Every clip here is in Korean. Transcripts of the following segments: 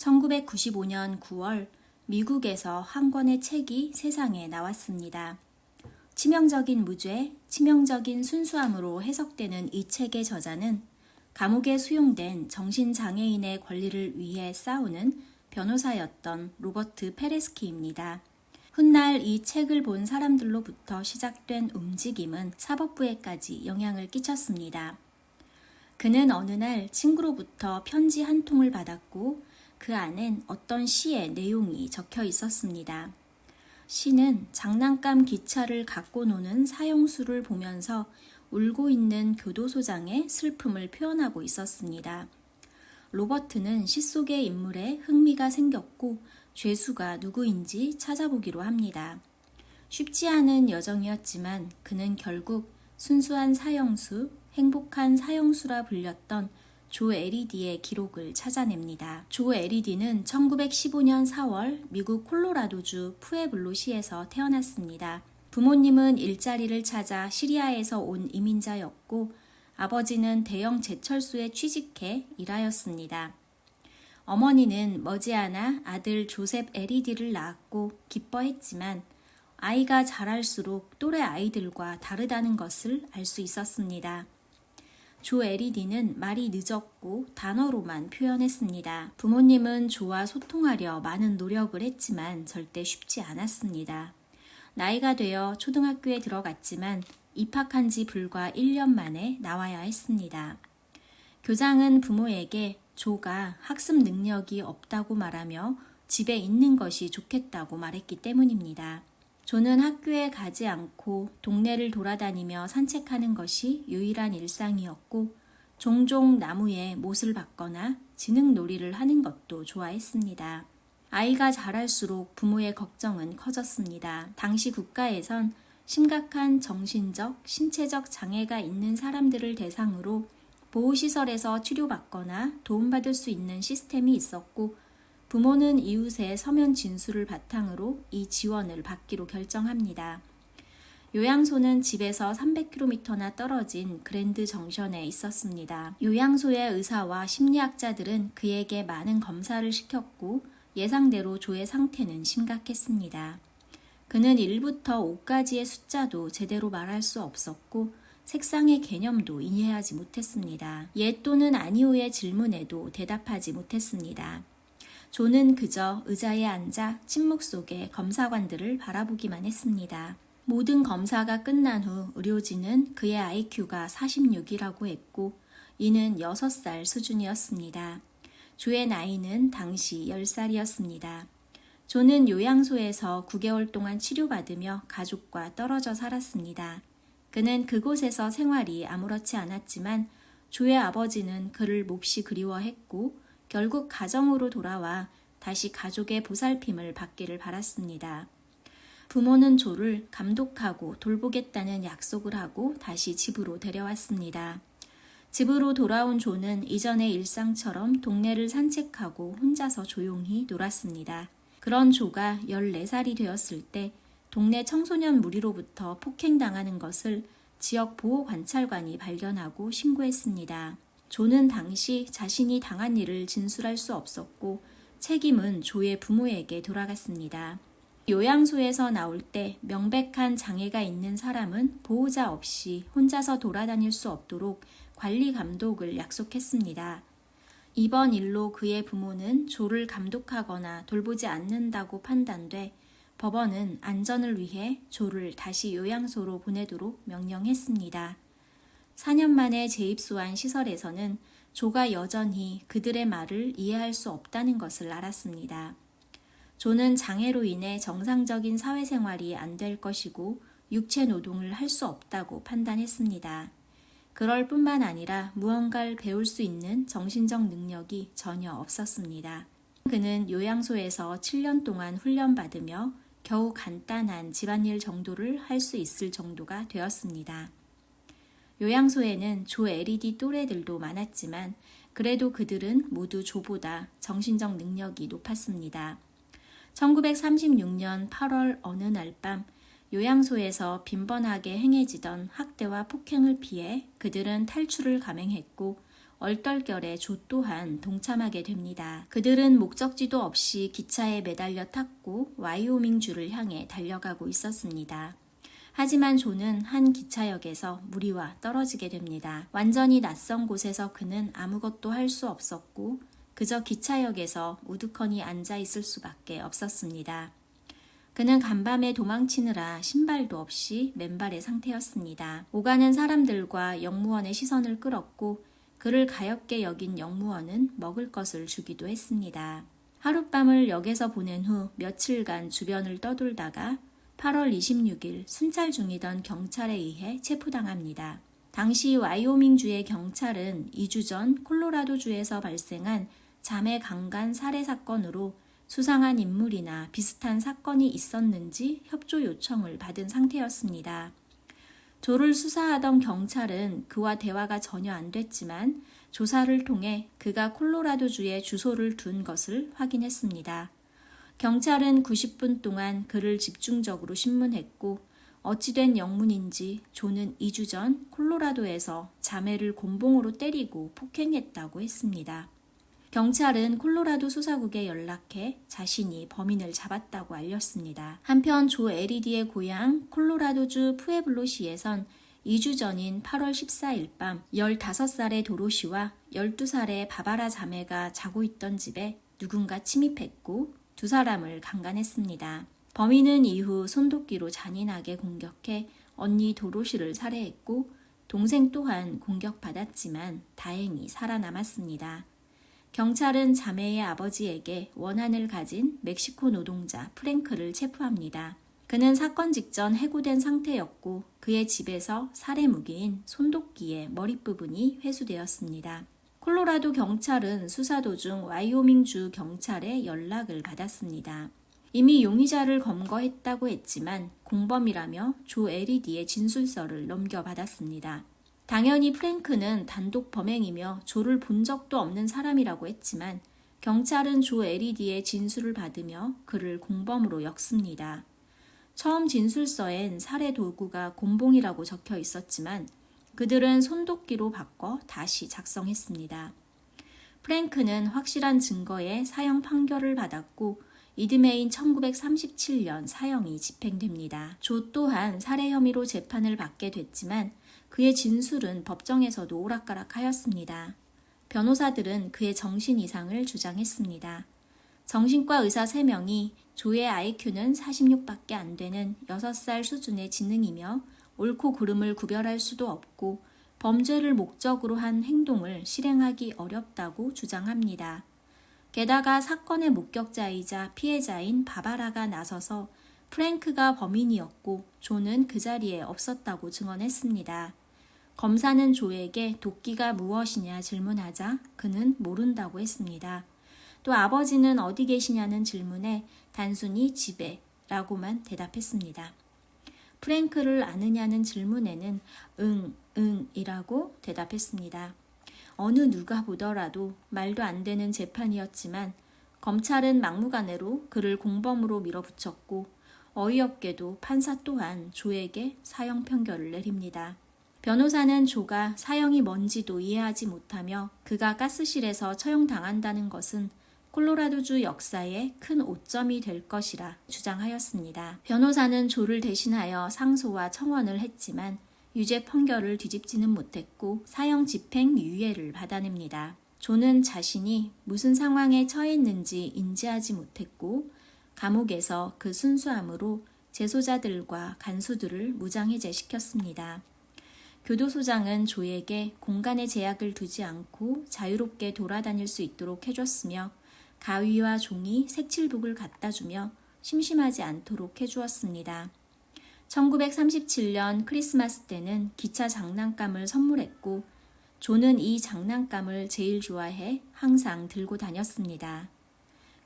1995년 9월 미국에서 한 권의 책이 세상에 나왔습니다. 치명적인 무죄, 치명적인 순수함으로 해석되는 이 책의 저자는 감옥에 수용된 정신장애인의 권리를 위해 싸우는 변호사였던 로버트 페레스키입니다. 훗날 이 책을 본 사람들로부터 시작된 움직임은 사법부에까지 영향을 끼쳤습니다. 그는 어느 날 친구로부터 편지 한 통을 받았고 그 안엔 어떤 시의 내용이 적혀 있었습니다. 시는 장난감 기차를 갖고 노는 사형수를 보면서 울고 있는 교도소장의 슬픔을 표현하고 있었습니다. 로버트는 시 속의 인물에 흥미가 생겼고 죄수가 누구인지 찾아보기로 합니다. 쉽지 않은 여정이었지만 그는 결국 순수한 사형수, 행복한 사형수라 불렸던 조 에리디의 기록을 찾아냅니다. 조 에리디는 1915년 4월 미국 콜로라도주 푸에블로시에서 태어났습니다. 부모님은 일자리를 찾아 시리아에서 온 이민자였고 아버지는 대형 제철소에 취직해 일하였습니다. 어머니는 머지않아 아들 조셉 에리디를 낳았고 기뻐했지만 아이가 자랄수록 또래 아이들과 다르다는 것을 알 수 있었습니다. 조 에리디는 말이 늦었고 단어로만 표현했습니다. 부모님은 조와 소통하려 많은 노력을 했지만 절대 쉽지 않았습니다. 나이가 되어 초등학교에 들어갔지만 입학한 지 불과 1년 만에 나와야 했습니다. 교장은 부모에게 조가 학습 능력이 없다고 말하며 집에 있는 것이 좋겠다고 말했기 때문입니다. 조는 학교에 가지 않고 동네를 돌아다니며 산책하는 것이 유일한 일상이었고 종종 나무에 못을 박거나 지능놀이를 하는 것도 좋아했습니다. 아이가 자랄수록 부모의 걱정은 커졌습니다. 당시 국가에선 심각한 정신적, 신체적 장애가 있는 사람들을 대상으로 보호시설에서 치료받거나 도움받을 수 있는 시스템이 있었고 부모는 이웃의 서면 진술을 바탕으로 이 지원을 받기로 결정합니다. 요양소는 집에서 300km나 떨어진 그랜드 정션에 있었습니다. 요양소의 의사와 심리학자들은 그에게 많은 검사를 시켰고 예상대로 조의 상태는 심각했습니다. 그는 1부터 5까지의 숫자도 제대로 말할 수 없었고 색상의 개념도 이해하지 못했습니다. 예 또는 아니오의 질문에도 대답하지 못했습니다. 조는 그저 의자에 앉아 침묵 속에 검사관들을 바라보기만 했습니다. 모든 검사가 끝난 후 의료진은 그의 IQ가 46이라고 했고 이는 6살 수준이었습니다. 조의 나이는 당시 10살이었습니다. 조는 요양소에서 9개월 동안 치료받으며 가족과 떨어져 살았습니다. 그는 그곳에서 생활이 아무렇지 않았지만 조의 아버지는 그를 몹시 그리워했고 결국 가정으로 돌아와 다시 가족의 보살핌을 받기를 바랐습니다. 부모는 조를 감독하고 돌보겠다는 약속을 하고 다시 집으로 데려왔습니다. 집으로 돌아온 조는 이전의 일상처럼 동네를 산책하고 혼자서 조용히 놀았습니다. 그런 조가 14살이 되었을 때 동네 청소년 무리로부터 폭행당하는 것을 지역 보호관찰관이 발견하고 신고했습니다. 조는 당시 자신이 당한 일을 진술할 수 없었고 책임은 조의 부모에게 돌아갔습니다. 요양소에서 나올 때 명백한 장애가 있는 사람은 보호자 없이 혼자서 돌아다닐 수 없도록 관리 감독을 약속했습니다. 이번 일로 그의 부모는 조를 감독하거나 돌보지 않는다고 판단돼 법원은 안전을 위해 조를 다시 요양소로 보내도록 명령했습니다. 4년 만에 재입소한 시설에서는 조가 여전히 그들의 말을 이해할 수 없다는 것을 알았습니다. 조는 장애로 인해 정상적인 사회생활이 안 될 것이고 육체 노동을 할 수 없다고 판단했습니다. 그럴 뿐만 아니라 무언가를 배울 수 있는 정신적 능력이 전혀 없었습니다. 그는 요양소에서 7년 동안 훈련받으며 겨우 간단한 집안일 정도를 할 수 있을 정도가 되었습니다. 요양소에는 조 에리디 또래들도 많았지만 그래도 그들은 모두 조보다 정신적 능력이 높았습니다. 1936년 8월 어느 날 밤 요양소에서 빈번하게 행해지던 학대와 폭행을 피해 그들은 탈출을 감행했고 얼떨결에 조 또한 동참하게 됩니다. 그들은 목적지도 없이 기차에 매달려 탔고 와이오밍주를 향해 달려가고 있었습니다. 하지만 조는 한 기차역에서 무리와 떨어지게 됩니다. 완전히 낯선 곳에서 그는 아무것도 할 수 없었고 그저 기차역에서 우두커니 앉아 있을 수밖에 없었습니다. 그는 간밤에 도망치느라 신발도 없이 맨발의 상태였습니다. 오가는 사람들과 역무원의 시선을 끌었고 그를 가엾게 여긴 역무원은 먹을 것을 주기도 했습니다. 하룻밤을 역에서 보낸 후 며칠간 주변을 떠돌다가 8월 26일 순찰 중이던 경찰에 의해 체포당합니다. 당시 와이오밍주의 경찰은 2주 전 콜로라도주에서 발생한 자매 강간 살해 사건으로 수상한 인물이나 비슷한 사건이 있었는지 협조 요청을 받은 상태였습니다. 조를 수사하던 경찰은 그와 대화가 전혀 안 됐지만 조사를 통해 그가 콜로라도주에 주소를 둔 것을 확인했습니다. 경찰은 90분 동안 그를 집중적으로 신문했고 어찌된 영문인지 조는 2주 전 콜로라도에서 자매를 곤봉으로 때리고 폭행했다고 했습니다. 경찰은 콜로라도 수사국에 연락해 자신이 범인을 잡았다고 알렸습니다. 한편 조 에리디의 고향 콜로라도주 푸에블로시에선 2주 전인 8월 14일 밤 15살의 도로시와 12살의 바바라 자매가 자고 있던 집에 누군가 침입했고 두 사람을 강간했습니다. 범인은 이후 손도끼로 잔인하게 공격해 언니 도로시를 살해했고 동생 또한 공격받았지만 다행히 살아남았습니다. 경찰은 자매의 아버지에게 원한을 가진 멕시코 노동자 프랭크를 체포합니다. 그는 사건 직전 해고된 상태였고 그의 집에서 살해 무기인 손도끼의 머릿부분이 회수되었습니다. 콜로라도 경찰은 수사 도중 와이오밍주 경찰에 연락을 받았습니다. 이미 용의자를 검거했다고 했지만 공범이라며 조 에리디의 진술서를 넘겨받았습니다. 당연히 프랭크는 단독 범행이며 조를 본 적도 없는 사람이라고 했지만 경찰은 조 에리디의 진술을 받으며 그를 공범으로 엮습니다. 처음 진술서엔 살해 도구가 곤봉이라고 적혀 있었지만 그들은 손도끼로 바꿔 다시 작성했습니다. 프랭크는 확실한 증거에 사형 판결을 받았고 이듬해인 1937년 사형이 집행됩니다. 조 또한 살해 혐의로 재판을 받게 됐지만 그의 진술은 법정에서도 오락가락하였습니다. 변호사들은 그의 정신 이상을 주장했습니다. 정신과 의사 3명이 조의 IQ는 46밖에 안 되는 6살 수준의 지능이며 옳고 그름을 구별할 수도 없고 범죄를 목적으로 한 행동을 실행하기 어렵다고 주장합니다. 게다가 사건의 목격자이자 피해자인 바바라가 나서서 프랭크가 범인이었고 조는 그 자리에 없었다고 증언했습니다. 검사는 조에게 도끼가 무엇이냐 질문하자 그는 모른다고 했습니다. 또 아버지는 어디 계시냐는 질문에 단순히 집에 라고만 대답했습니다. 프랭크를 아느냐는 질문에는 이라고 대답했습니다. 어느 누가 보더라도 말도 안 되는 재판이었지만 검찰은 막무가내로 그를 공범으로 밀어붙였고 어이없게도 판사 또한 조에게 사형 판결을 내립니다. 변호사는 조가 사형이 뭔지도 이해하지 못하며 그가 가스실에서 처형당한다는 것은 콜로라도주 역사에 큰 오점이 될 것이라 주장하였습니다. 변호사는 조를 대신하여 상소와 청원을 했지만 유죄 판결을 뒤집지는 못했고 사형 집행 유예를 받아냅니다. 조는 자신이 무슨 상황에 처했는지 인지하지 못했고 감옥에서 그 순수함으로 재소자들과 간수들을 무장해제시켰습니다. 교도소장은 조에게 공간의 제약을 두지 않고 자유롭게 돌아다닐 수 있도록 해줬으며 가위와 종이, 색칠북을 갖다 주며 심심하지 않도록 해주었습니다. 1937년 크리스마스 때는 기차 장난감을 선물했고 조는 이 장난감을 제일 좋아해 항상 들고 다녔습니다.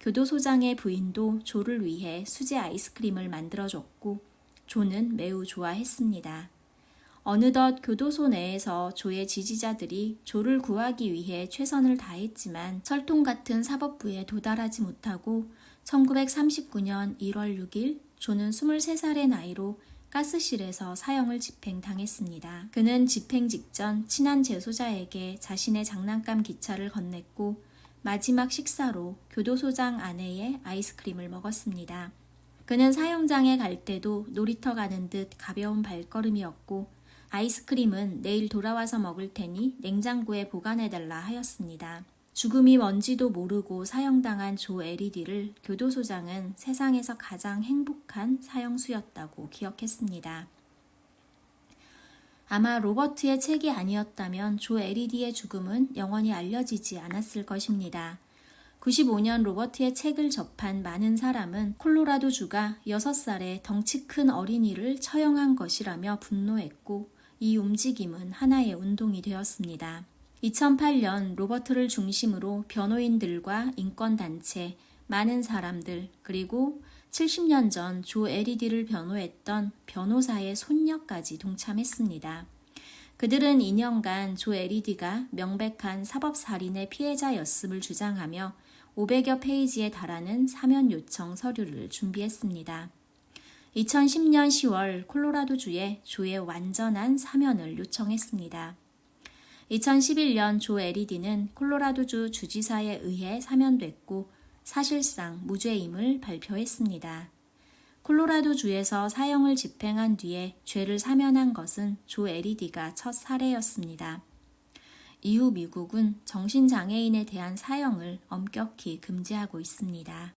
교도소장의 부인도 조를 위해 수제 아이스크림을 만들어줬고 조는 매우 좋아했습니다. 어느덧 교도소 내에서 조의 지지자들이 조를 구하기 위해 최선을 다했지만 철통 같은 사법부에 도달하지 못하고 1939년 1월 6일 조는 23살의 나이로 가스실에서 사형을 집행당했습니다. 그는 집행 직전 친한 재소자에게 자신의 장난감 기차를 건넸고 마지막 식사로 교도소장 아내의 아이스크림을 먹었습니다. 그는 사형장에 갈 때도 놀이터 가는 듯 가벼운 발걸음이었고 아이스크림은 내일 돌아와서 먹을 테니 냉장고에 보관해달라 하였습니다. 죽음이 뭔지도 모르고 사형당한 조 에리디를 교도소장은 세상에서 가장 행복한 사형수였다고 기억했습니다. 아마 로버트의 책이 아니었다면 조 에리디의 죽음은 영원히 알려지지 않았을 것입니다. 95년 로버트의 책을 접한 많은 사람은 콜로라도주가 6살의 덩치 큰 어린이를 처형한 것이라며 분노했고 이 움직임은 하나의 운동이 되었습니다. 2008년 로버트를 중심으로 변호인들과 인권단체, 많은 사람들, 그리고 70년 전 조 에리디를 변호했던 변호사의 손녀까지 동참했습니다. 그들은 2년간 조 에리디가 명백한 사법살인의 피해자였음을 주장하며 500여 페이지에 달하는 사면 요청 서류를 준비했습니다. 2010년 10월 콜로라도주에 조의 완전한 사면을 요청했습니다. 2011년 조 에리디는 콜로라도주 주지사에 의해 사면됐고 사실상 무죄임을 발표했습니다. 콜로라도주에서 사형을 집행한 뒤에 죄를 사면한 것은 조 에리디가 첫 사례였습니다. 이후 미국은 정신장애인에 대한 사형을 엄격히 금지하고 있습니다.